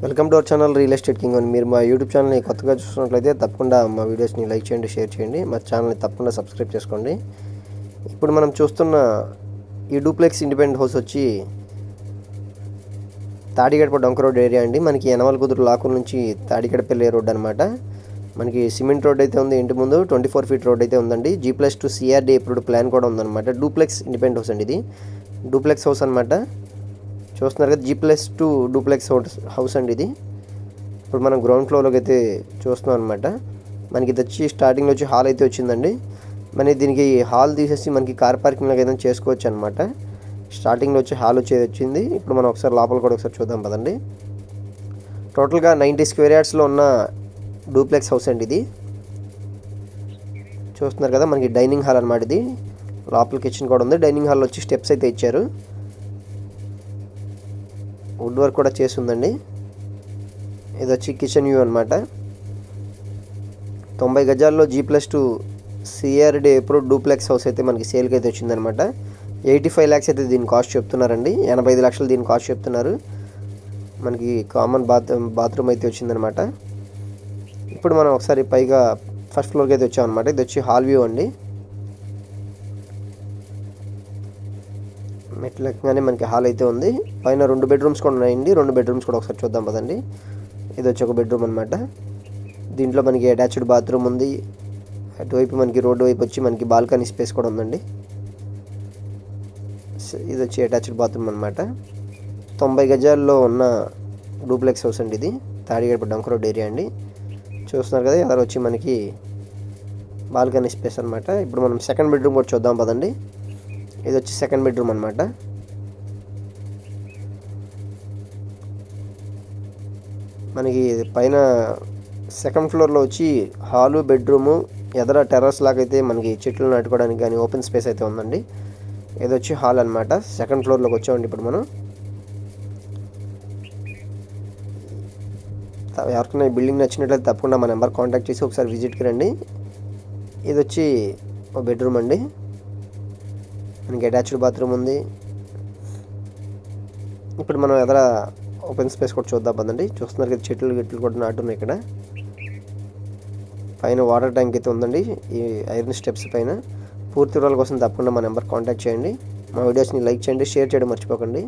Welcome to our channel real estate king అని. మీరు మా యూట్యూబ్ ఛానల్ని కొత్తగా చూస్తున్నట్లయితే తప్పకుండా మా వీడియోస్ని లైక్ చేయండి, షేర్ చేయండి. మా ఛానల్ని తప్పకుండా సబ్స్క్రైబ్ చేసుకోండి. ఇప్పుడు మనం చూస్తున్న ఈ డూప్లెక్స్ ఇండిపెండెంట్ హౌస్ వచ్చి తాడిగడప డొంక రోడ్ ఏరియా అండి. మనకి యనమలకుదురు లాకూర్ నుంచి తాడిగడపల్లి రోడ్ అనమాట. మనకి సిమెంట్ రోడ్ అయితే ఉంది, ఇంటి ముందు 24 ఫీట్ రోడ్ అయితే ఉందండి. G+2 CRD అప్రూవ్డ్ ప్లాన్ కూడా ఉందన్నమాట. డూప్లెక్స్ ఇండిపెండెంట్ హౌస్ అండి, ఇది డూప్లెక్స్ హౌస్ అనమాట. చూస్తున్నారు కదా, G+2 డూప్లెక్స్ హౌస్ అండి ఇది. ఇప్పుడు మనం గ్రౌండ్ ఫ్లోర్లోకి అయితే చూస్తున్నాం అనమాట. మనకి ఇది వచ్చి స్టార్టింగ్లో వచ్చి హాల్ అయితే వచ్చిందండి. మరి దీనికి హాల్ తీసేసి మనకి కార్ పార్కింగ్ లాగా ఏదైనా చేసుకోవచ్చు అనమాట. స్టార్టింగ్లో వచ్చి హాల్ వచ్చేది వచ్చింది. ఇప్పుడు మనం ఒకసారి లోపల కూడా ఒకసారి చూద్దాం పదండి. టోటల్గా 90 స్క్వేర్ యార్డ్స్లో ఉన్న డూప్లెక్స్ హౌస్ అండి ఇది. చూస్తున్నారు కదా, మనకి డైనింగ్ హాల్ అనమాట ఇది. లోపల కిచెన్ కూడా ఉంది. డైనింగ్ హాల్ వచ్చి స్టెప్స్ అయితే ఇచ్చారు, వుడ్ వర్క్ కూడా చేసి ఉందండి. ఇది వచ్చి కిచెన్ వ్యూ అనమాట. 90 గజాల్లో G+2 CRD approved duplex house అయితే మనకి సేల్కి అయితే వచ్చిందనమాట. 85 lakhs అయితే దీని కాస్ట్ చెప్తున్నారండి. 85 లక్షలు దీని కాస్ట్ చెప్తున్నారు. మనకి కామన్ బాత్రూమ్ అయితే వచ్చిందనమాట. ఇప్పుడు మనం ఒకసారి పైగా ఫస్ట్ ఫ్లోర్కి అయితే వచ్చామన్నమాట. ఇది వచ్చి హాల్ వ్యూ అండి. మెట్లు ఎక్కగానే మనకి హాల్ అయితే ఉంది. పైన 2 బెడ్రూమ్స్ కూడా ఉన్నాయండి. 2 బెడ్రూమ్స్ కూడా ఒకసారి చూద్దాం పదండి. ఇది వచ్చి ఒక బెడ్రూమ్ అనమాట. దీంట్లో మనకి అటాచ్డ్ బాత్రూమ్ ఉంది. అటువైపు మనకి రోడ్డు వైపు వచ్చి మనకి బాల్కనీ స్పేస్ కూడా ఉందండి. ఇది వచ్చి అటాచ్డ్ బాత్రూమ్ అనమాట. 90 గజాల్లో ఉన్న డూప్లెక్స్ హౌస్ అండి ఇది. తాడిగడప డొంక రోడ్ ఏరియా అండి. చూస్తున్నారు కదా, ఎదురు వచ్చి మనకి బాల్కనీ స్పేస్ అనమాట. ఇప్పుడు మనం సెకండ్ బెడ్రూమ్ కూడా చూద్దాం పదండి. ఇది వచ్చి సెకండ్ బెడ్రూమ్ అనమాట. మనకి పైన సెకండ్ ఫ్లోర్లో వచ్చి హాలు, బెడ్రూము, ఎదర టెర్రస్ లాగా అయితే మనకి చెట్లు నాటుకోవడానికి కానీ ఓపెన్ స్పేస్ అయితే ఉందండి. ఇది వచ్చి హాల్ అనమాట. సెకండ్ ఫ్లోర్లోకి వచ్చామండి ఇప్పుడు మనం. ఎవరికైనా ఈ బిల్డింగ్ నచ్చినట్లయితే తప్పకుండా మా నెంబర్ కాంటాక్ట్ చేసి ఒకసారి విజిట్కి రండి. ఇది వచ్చి ఒక బెడ్రూమ్ అండి. మనకి అటాచ్డ్ బాత్రూమ్ ఉంది. ఇప్పుడు మనం ఎదర ఓపెన్ స్పేస్ కూడా చూద్దాం పదండి. చూస్తున్నారు కదా, చెట్లు కూడా నాటున్నాయి ఇక్కడ. పైన వాటర్ ట్యాంక్ అయితే ఉందండి ఈ ఐరన్ స్టెప్స్ పైన. పూర్తి వివరాల కోసం తప్పకుండా మా నెంబర్ కాంటాక్ట్ చేయండి. మా వీడియోస్ని లైక్ చేయండి, షేర్ చేయడం మర్చిపోకండి.